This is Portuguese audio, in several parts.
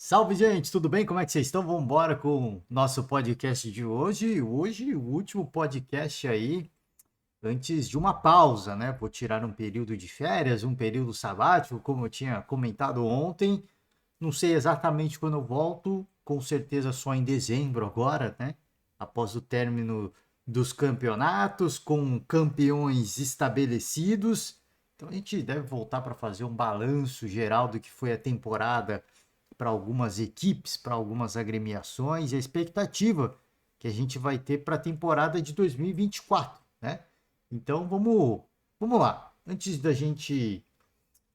Salve, gente, tudo bem? Como é que vocês estão? Vamos embora com o nosso podcast de hoje. Hoje, o último podcast aí, antes de uma pausa, né? Vou tirar um período de férias, um período sabático, como eu tinha comentado ontem. Não sei exatamente quando eu volto, com certeza só em dezembro agora, né? Após o término dos campeonatos, com campeões estabelecidos. Então a gente deve voltar para fazer um balanço geral do que foi a temporada para algumas equipes, para algumas agremiações, e a expectativa que a gente vai ter para a temporada de 2024, né? Então vamos lá. Antes da gente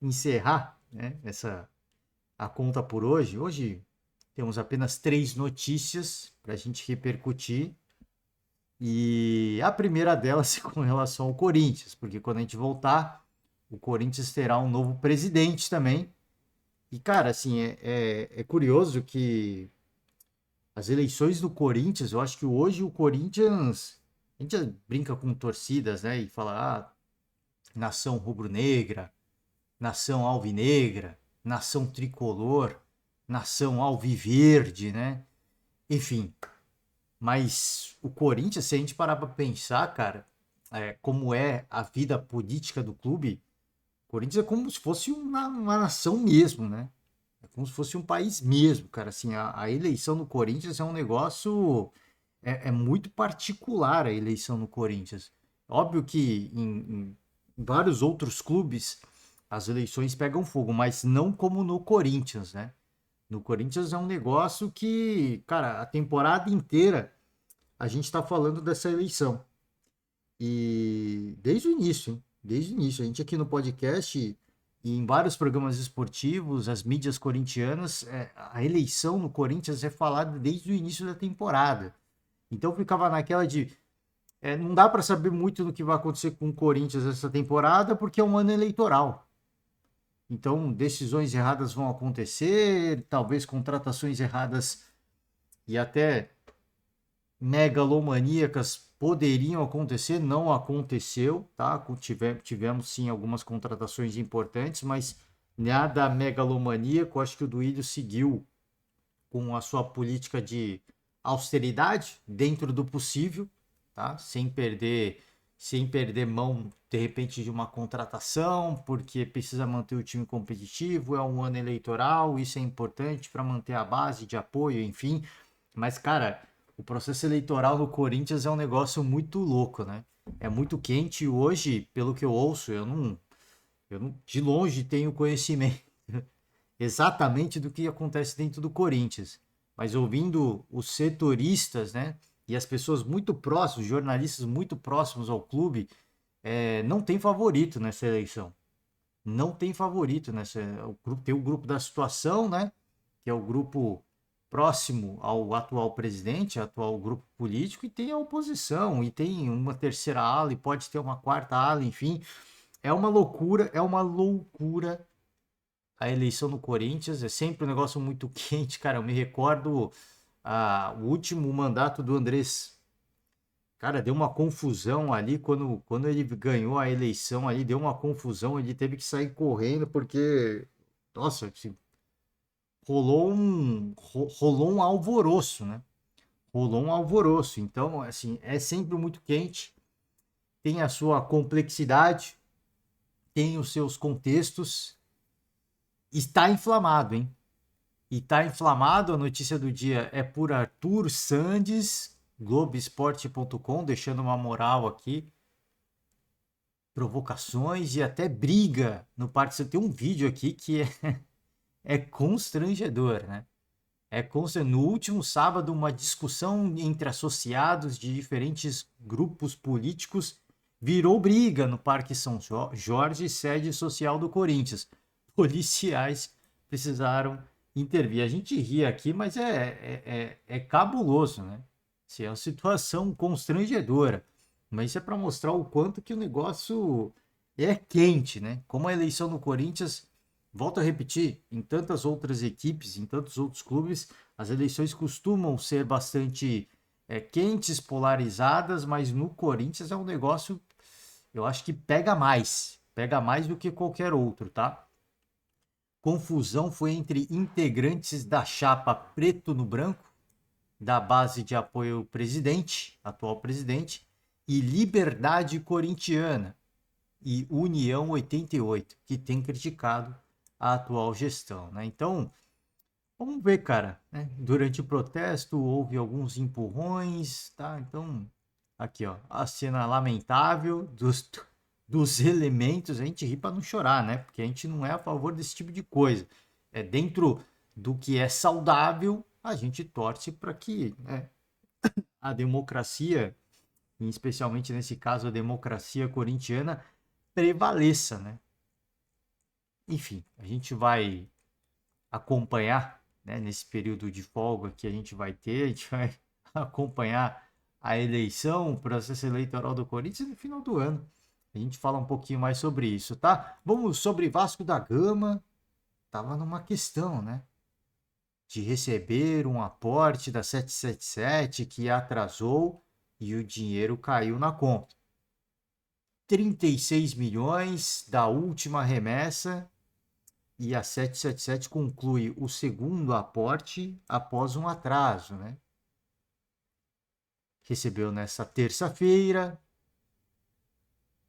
encerrar, né, a conta por hoje, hoje temos apenas três notícias para a gente repercutir. E a primeira delas é com relação ao Corinthians, porque quando a gente voltar, o Corinthians terá um novo presidente também. E, cara, assim, é curioso que as eleições do Corinthians, eu acho que hoje o Corinthians, a gente brinca com torcidas, né? E fala, nação rubro-negra, nação alvinegra, nação tricolor, nação alviverde, né? Enfim, mas o Corinthians, se a gente parar pra pensar, cara, como é a vida política do clube, o Corinthians é como se fosse uma nação mesmo, né? É como se fosse um país mesmo, cara. Assim, a eleição no Corinthians é um negócio. É muito particular a eleição no Corinthians. Óbvio que em vários outros clubes as eleições pegam fogo, mas não como no Corinthians, né? No Corinthians é um negócio que, cara, a temporada inteira a gente está falando dessa eleição. E desde o início, hein? Desde o início. A gente aqui no podcast e em vários programas esportivos, as mídias corintianas, a eleição no Corinthians é falada desde o início da temporada. Então ficava naquela de. Não dá para saber muito do que vai acontecer com o Corinthians essa temporada, porque é um ano eleitoral. Então, decisões erradas vão acontecer, talvez contratações erradas e até megalomaníacas poderiam acontecer, não aconteceu, tá? Tivemos sim algumas contratações importantes, mas nada megalomaníaco. Acho que o Duílio seguiu com a sua política de austeridade dentro do possível, tá? Sem perder mão de repente de uma contratação, porque precisa manter o time competitivo, é um ano eleitoral, isso é importante para manter a base de apoio, enfim. Mas, cara, o processo eleitoral no Corinthians é um negócio muito louco, né? É muito quente e hoje, pelo que eu ouço, eu não de longe tenho conhecimento exatamente do que acontece dentro do Corinthians. Mas ouvindo os setoristas, né? E as pessoas muito próximas, jornalistas muito próximos ao clube, não tem favorito nessa eleição. Não tem favorito nessa. Tem o grupo da situação, né? Que é o grupo próximo ao atual presidente, atual grupo político, e tem a oposição, e tem uma terceira ala, e pode ter uma quarta ala, enfim. É uma loucura a eleição no Corinthians. É sempre um negócio muito quente, cara. Eu me recordo o último mandato do Andrés. Cara, deu uma confusão ali quando ele ganhou a eleição ali, deu uma confusão, ele teve que sair correndo porque, nossa, assim, rolou um alvoroço, né? Rolou um alvoroço. Então, assim, é sempre muito quente, tem a sua complexidade, tem os seus contextos, está inflamado, hein? E tá inflamado, a notícia do dia é por Arthur Sandes, Globoesporte.com, deixando uma moral aqui, provocações e até briga no parque. Você tem um vídeo aqui que é constrangedor, né? No último sábado, uma discussão entre associados de diferentes grupos políticos virou briga no Parque São Jorge, sede social do Corinthians. Policiais precisaram intervir. A gente ri aqui, mas é cabuloso, né? Assim, é uma situação constrangedora. Mas isso é para mostrar o quanto que o negócio é quente, né? Como a eleição no Corinthians, volto a repetir, em tantas outras equipes, em tantos outros clubes, as eleições costumam ser bastante quentes, polarizadas, mas no Corinthians é um negócio, eu acho que pega mais do que qualquer outro, tá? Confusão foi entre integrantes da chapa Preto no Branco, da base de apoio ao presidente, atual presidente, e Liberdade Corintiana e União 88, que tem criticado a atual gestão, né? Então, vamos ver, cara, né? Durante o protesto houve alguns empurrões, tá? Então, aqui, ó, a cena lamentável dos elementos, a gente ri para não chorar, né? Porque a gente não é a favor desse tipo de coisa. É dentro do que é saudável, a gente torce para que, né, a democracia, e especialmente nesse caso a democracia corintiana, prevaleça, né? Enfim, a gente vai acompanhar, né, nesse período de folga que a gente vai ter, a gente vai acompanhar a eleição, o processo eleitoral do Corinthians no final do ano. A gente fala um pouquinho mais sobre isso, tá? Vamos sobre Vasco da Gama. Tava numa questão, né? De receber um aporte da 777 que atrasou e o dinheiro caiu na conta. 36 milhões da última remessa e a 777 conclui o segundo aporte após um atraso, né? Recebeu nessa terça-feira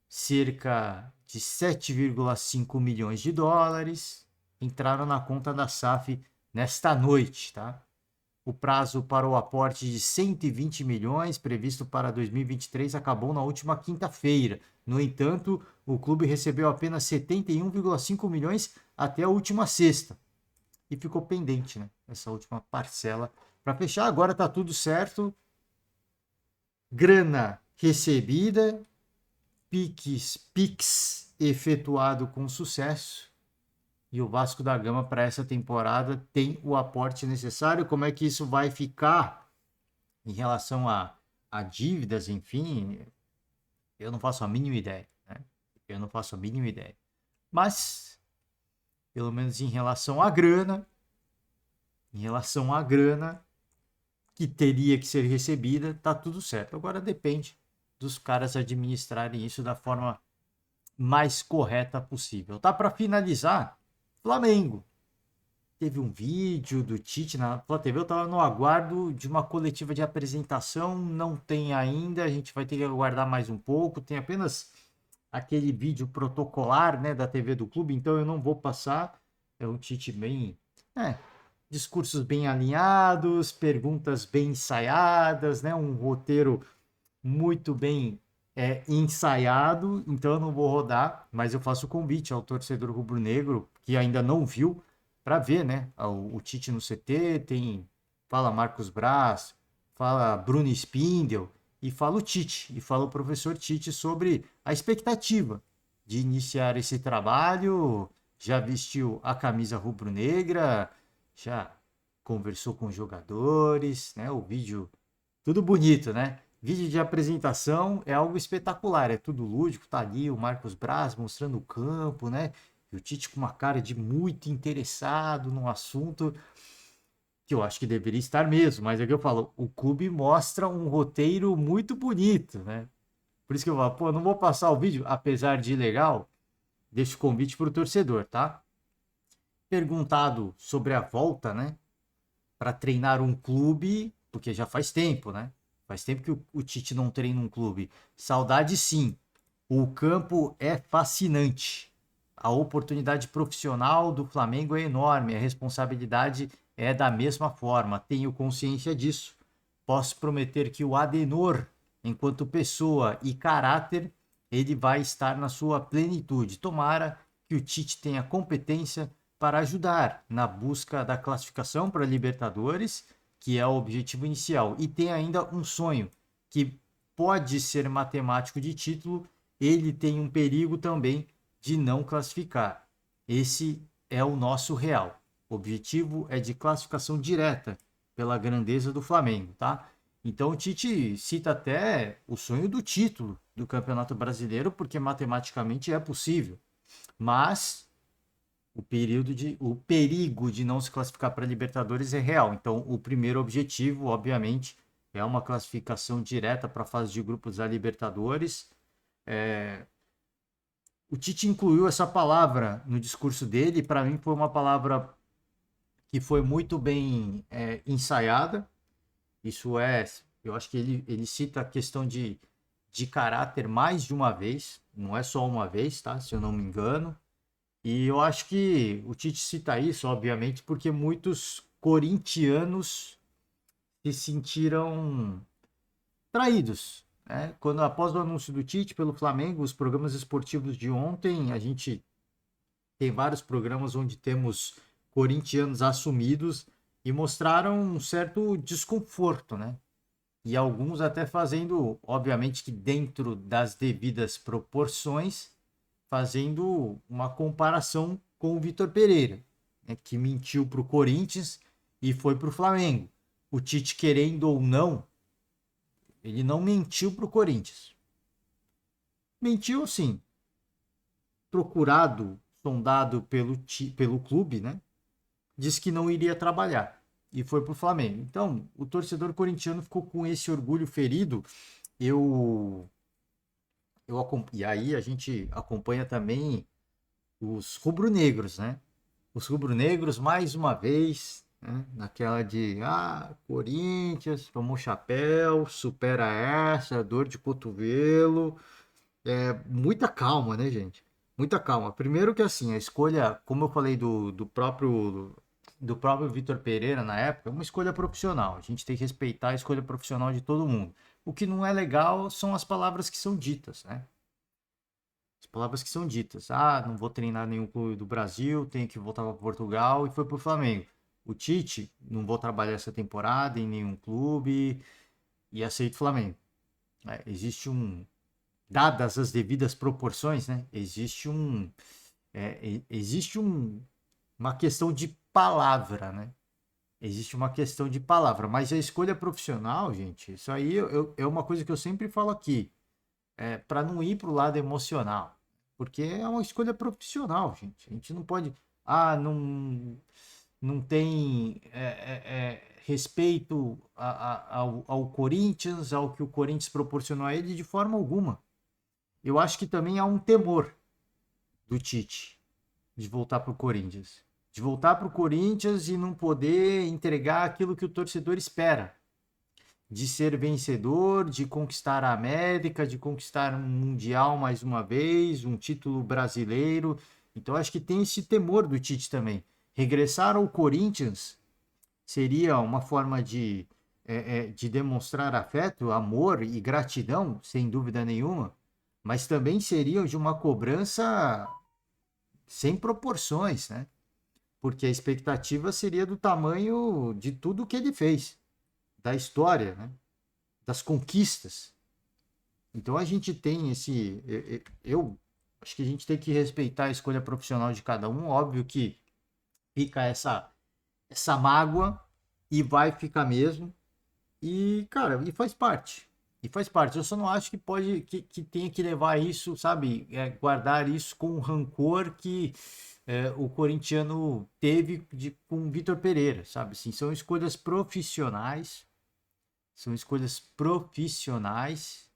cerca de 7,5 milhões de dólares, entraram na conta da SAF nesta noite, tá? O prazo para o aporte de 120 milhões previsto para 2023 acabou na última quinta-feira. No entanto, o clube recebeu apenas 71,5 milhões até a última sexta e ficou pendente, né? Essa última parcela para fechar. Agora tá tudo certo. Grana recebida, Pix efetuado com sucesso. E o Vasco da Gama para essa temporada tem o aporte necessário. Como é que isso vai ficar em relação a dívidas, enfim, eu não faço a mínima ideia, né? Eu não faço a mínima ideia. Mas, pelo menos em relação à grana que teria que ser recebida, tá tudo certo. Agora depende dos caras administrarem isso da forma mais correta possível. Tá? Para finalizar, Flamengo. Teve um vídeo do Tite na TV, eu estava no aguardo de uma coletiva de apresentação, não tem ainda, a gente vai ter que aguardar mais um pouco, tem apenas aquele vídeo protocolar, né, da TV do clube, então eu não vou passar, é um Tite bem, discursos bem alinhados, perguntas bem ensaiadas, né, um roteiro muito bem ensaiado, então eu não vou rodar, mas eu faço o convite ao torcedor rubro-negro que ainda não viu para ver, né? O Tite no CT, fala Marcos Braz, fala Bruno Spindel e fala o Tite, e fala o professor Tite sobre a expectativa de iniciar esse trabalho, já vestiu a camisa rubro-negra, já conversou com os jogadores, né? O vídeo tudo bonito, né? Vídeo de apresentação é algo espetacular, é tudo lúdico, tá ali o Marcos Braz mostrando o campo, né? E o Tite com uma cara de muito interessado no assunto, que eu acho que deveria estar mesmo, mas é que eu falo, o clube mostra um roteiro muito bonito, né? Por isso que eu falo, pô, não vou passar o vídeo, apesar de legal, deixo o convite para o torcedor, tá? Perguntado sobre a volta, né? Para treinar um clube, porque já faz tempo, né? Faz tempo que o Tite não treina um clube. Saudade sim. O campo é fascinante. A oportunidade profissional do Flamengo é enorme. A responsabilidade é da mesma forma. Tenho consciência disso. Posso prometer que o Adenor, enquanto pessoa e caráter, ele vai estar na sua plenitude. Tomara que o Tite tenha competência para ajudar na busca da classificação para a Libertadores, que é o objetivo inicial, e tem ainda um sonho que pode ser matemático de título, ele tem um perigo também de não classificar. Esse é o nosso real. O objetivo é de classificação direta pela grandeza do Flamengo, tá? Então o Tite cita até o sonho do título do Campeonato Brasileiro, porque matematicamente é possível. Mas o perigo de não se classificar para a Libertadores é real. Então, o primeiro objetivo, obviamente, é uma classificação direta para a fase de grupos da Libertadores. O Tite incluiu essa palavra no discurso dele, para mim foi uma palavra que foi muito bem ensaiada. Isso é, eu acho que ele cita a questão de caráter mais de uma vez, não é só uma vez, tá? Se eu não me engano. E eu acho que o Tite cita isso, obviamente, porque muitos corintianos se sentiram traídos, né? Quando após o anúncio do Tite pelo Flamengo, os programas esportivos de ontem, a gente tem vários programas onde temos corintianos assumidos e mostraram um certo desconforto, né? E alguns até fazendo, obviamente que dentro das devidas proporções, fazendo uma comparação com o Vitor Pereira, né, que mentiu para o Corinthians e foi para o Flamengo. O Tite, querendo ou não, ele não mentiu para o Corinthians. Mentiu sim, procurado, sondado pelo clube, né? Disse que não iria trabalhar e foi para o Flamengo. Então, o torcedor corintiano ficou com esse orgulho ferido. Eu, e aí a gente acompanha também os rubro-negros, né? Os rubro-negros, mais uma vez, né? Naquela de Corinthians, tomou chapéu, supera essa, dor de cotovelo. Muita calma, né, gente? Muita calma. Primeiro que assim, a escolha, como eu falei do próprio Vitor Pereira na época, é uma escolha profissional. A gente tem que respeitar a escolha profissional de todo mundo. O que não é legal são as palavras que são ditas, né? As palavras que são ditas. Não vou treinar nenhum clube do Brasil, tenho que voltar para Portugal e foi para o Flamengo. O Tite, não vou trabalhar essa temporada em nenhum clube e aceito o Flamengo. Existe dadas as devidas proporções, né? Existe uma questão de palavra, né? Existe uma questão de palavra, mas a escolha profissional, gente, isso aí é uma coisa que eu sempre falo aqui, para não ir para o lado emocional, porque é uma escolha profissional, gente. A gente não pode, não tem respeito ao Corinthians, ao que o Corinthians proporcionou a ele de forma alguma. Eu acho que também há um temor do Tite de voltar para o Corinthians. De voltar para o Corinthians e não poder entregar aquilo que o torcedor espera. De ser vencedor, de conquistar a América, de conquistar um Mundial mais uma vez, um título brasileiro. Então acho que tem esse temor do Tite também. Regressar ao Corinthians seria uma forma de demonstrar afeto, amor e gratidão, sem dúvida nenhuma, mas também seria de uma cobrança sem proporções, né? Porque a expectativa seria do tamanho de tudo que ele fez, da história, né? Das conquistas. Então a gente tem esse. Eu acho que a gente tem que respeitar a escolha profissional de cada um. Óbvio que fica essa mágoa e vai ficar mesmo. E, cara, e faz parte. E faz parte. Eu só não acho que que tenha que levar isso, sabe? Guardar isso com o rancor que o corintiano teve com o Vitor Pereira, sabe? Assim, são escolhas profissionais. São escolhas profissionais.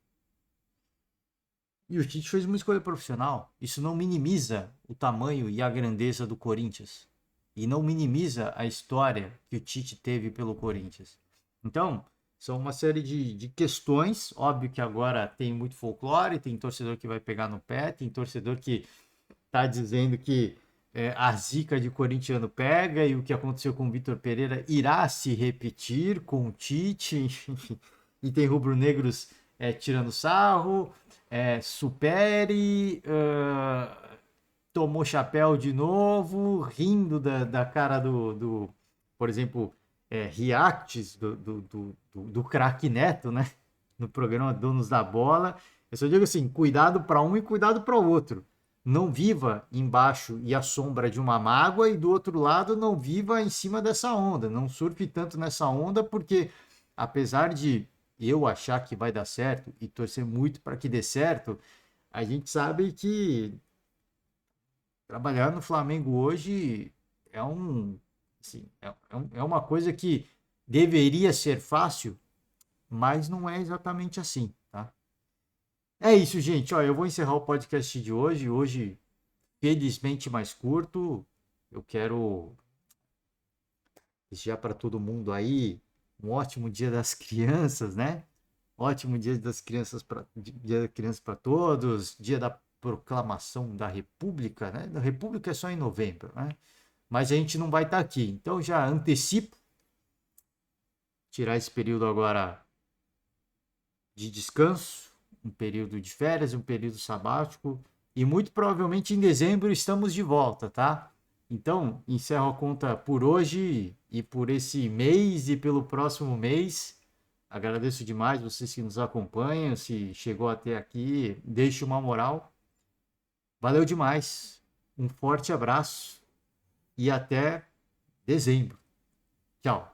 E o Tite fez uma escolha profissional. Isso não minimiza o tamanho e a grandeza do Corinthians. E não minimiza a história que o Tite teve pelo Corinthians. Então, são uma série de questões. Óbvio que agora tem muito folclore, tem torcedor que vai pegar no pé, tem torcedor que está dizendo que a zica de corintiano pega e o que aconteceu com o Vitor Pereira irá se repetir com o Tite. Enfim. E tem rubro-negros tirando sarro, supere, tomou chapéu de novo, rindo da cara por exemplo, reacts do craque Neto, né? No programa Donos da Bola. Eu só digo assim, cuidado para um e cuidado para o outro. Não viva embaixo e à sombra de uma mágoa e do outro lado não viva em cima dessa onda. Não surfe tanto nessa onda porque apesar de eu achar que vai dar certo e torcer muito para que dê certo, a gente sabe que trabalhar no Flamengo hoje é assim, é uma coisa que deveria ser fácil, mas não é exatamente assim, tá? É isso, gente. Ó, eu vou encerrar o podcast de hoje. Hoje, felizmente, mais curto. Eu quero desejar para todo mundo aí um ótimo Dia das Crianças, né? Ótimo Dia das Crianças para Dia da Criança para todos, Dia da Proclamação da República, né? Da República é só em novembro, né? Mas a gente não vai estar aqui. Então já antecipo tirar esse período agora de descanso, um período de férias, um período sabático e muito provavelmente em dezembro estamos de volta, tá? Então, encerro a conta por hoje e por esse mês e pelo próximo mês. Agradeço demais vocês que nos acompanham. Se chegou até aqui, deixe uma moral. Valeu demais. Um forte abraço e até dezembro. Tchau.